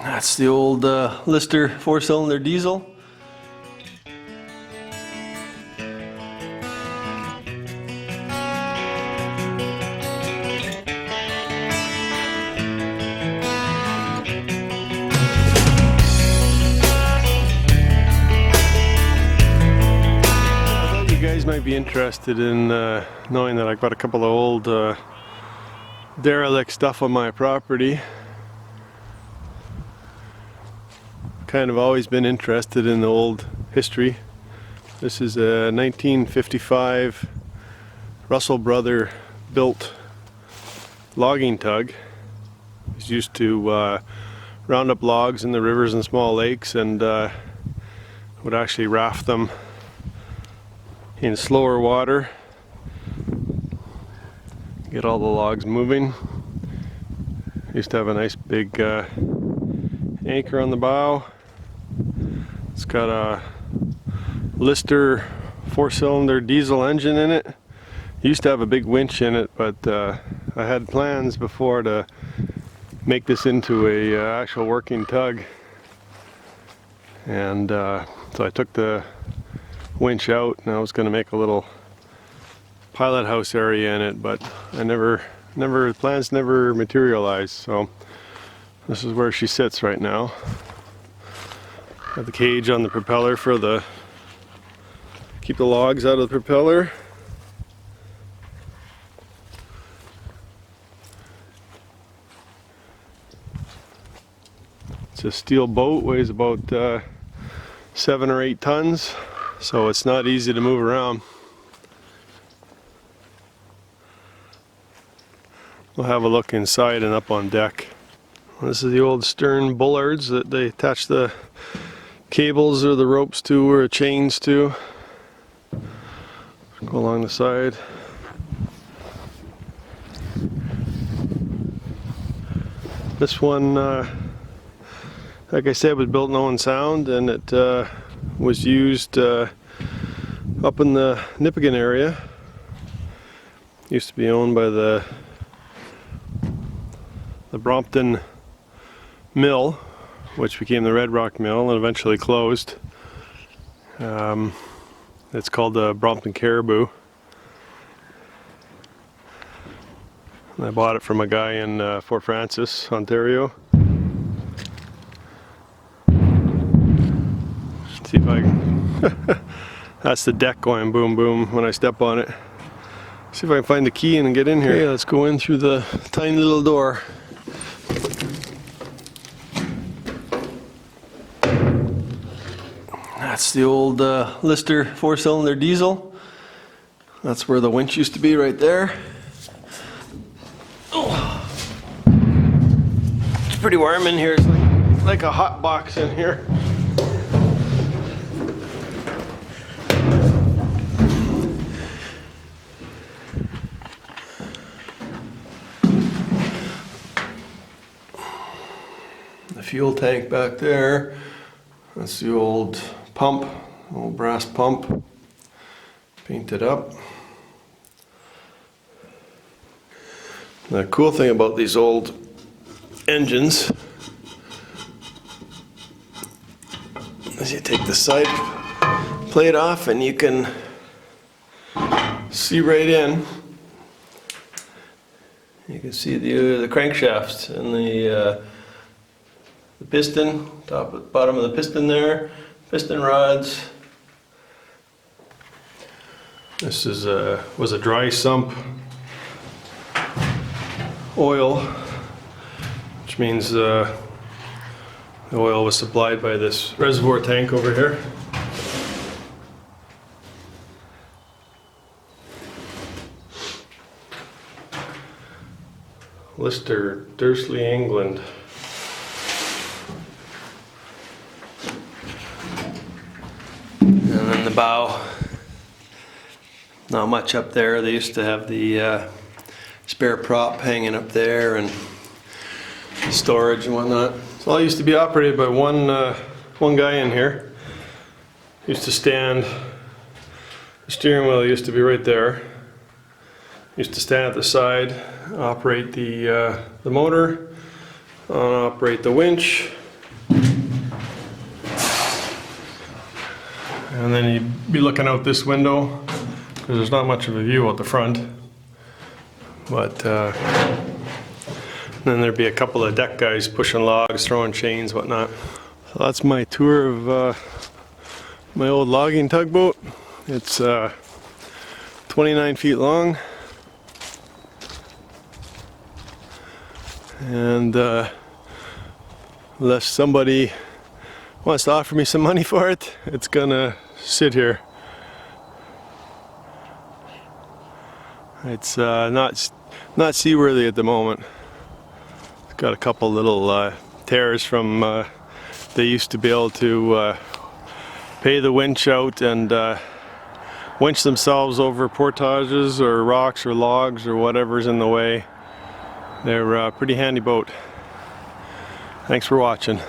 That's the old Lister 4-cylinder diesel. You guys might be interested in knowing that I've got a couple of old derelict stuff on my property. Kind of always been interested in the old history. This is a 1955 Russel brother built logging tug. It was used to round up logs in the rivers and small lakes, and would actually raft them in slower water, get all the logs moving. Used to have a nice big anchor on the bow. It's got a Lister 4-cylinder diesel engine in it. Used to have a big winch in it, but I had plans before to make this into a actual working tug, and so I took the winch out, and I was going to make a little pilot house area in it, but the plans never materialized. So this is where she sits right now. Got the cage on the propeller for keep the logs out of the propeller. It's a steel boat, weighs about 7 or 8 tons, so it's not easy to move around. We'll have a look inside and up on deck. This is the old stern bullards that they attach the cables or the ropes to, or chains to. Go along the side. This one, like I said, was built in Owen Sound, and it was used up in the Nipigon area. Used to be owned by the Brompton Mill, which became the Red Rock Mill and eventually closed. It's called the Brompton Caribou. I bought it from a guy in Fort Francis, Ontario. See if I can. That's the deck going boom boom when I step on it. See if I can find the key and get in here. Okay, let's go in through the tiny little door. That's the old Lister 4-cylinder diesel. That's where the winch used to be, right there. Oh. It's pretty warm in here. It's like a hot box in here. The fuel tank back there. That's the old pump, old brass pump, painted up. The cool thing about these old engines is you take the side plate off and you can see right in. You can see the crankshafts and the piston, bottom of the piston there, piston rods. This is was a dry sump oil, which means the oil was supplied by this reservoir tank over here. Lister, Dursley, England. And then the bow, not much up there. They used to have the spare prop hanging up there and storage and whatnot. So all used to be operated by one guy in here. Used to stand, the steering wheel used to be right there. Used to stand at the side, operate the motor, operate the winch, And then you'd be looking out this window because there's not much of a view out the front. But then there'd be a couple of deck guys pushing logs, throwing chains, whatnot. So that's my tour of my old logging tugboat. It's 29 feet long. And unless somebody wants to offer me some money for it, it's gonna sit here. It's not seaworthy at the moment. It's got a couple little tears from they used to be able to pay the winch out and winch themselves over portages or rocks or logs or whatever's in the way. They're a pretty handy boat. Thanks for watching.